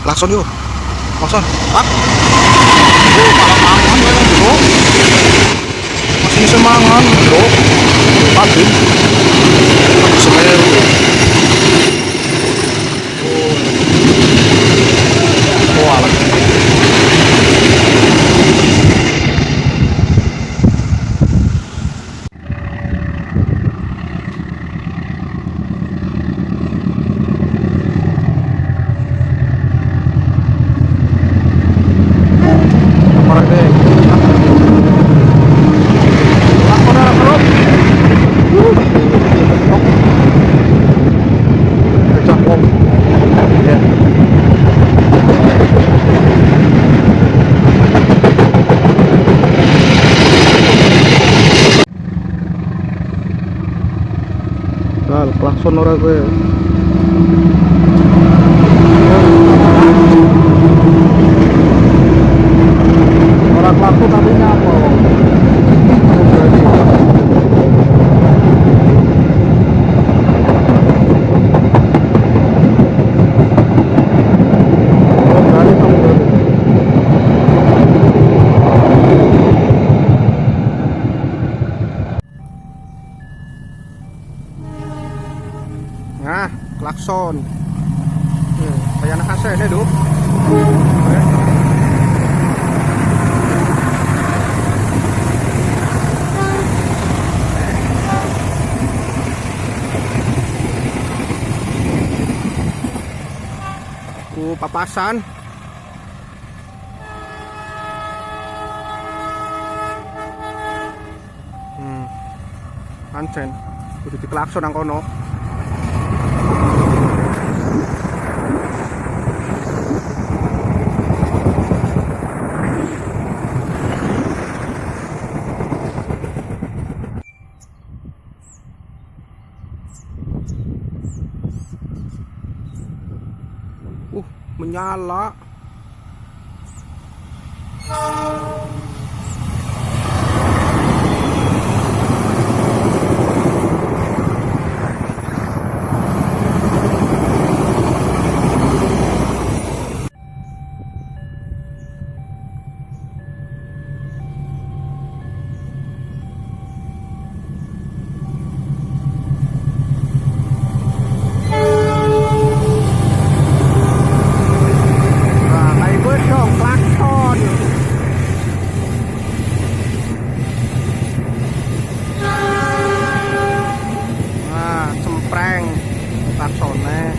klakson yuk. Klakson. Pak. Oh, malah mangan ya, bro. Masih semangat, bro. Pabrik. Semeru. Oh, alat. Klakson ora gue. Orang klakson tapi nyapa. Nah, klakson. Kayak anak AC ini, Duk. Papasan. Pancen kudu diklakson nang kono. Menyala. Klaksonnya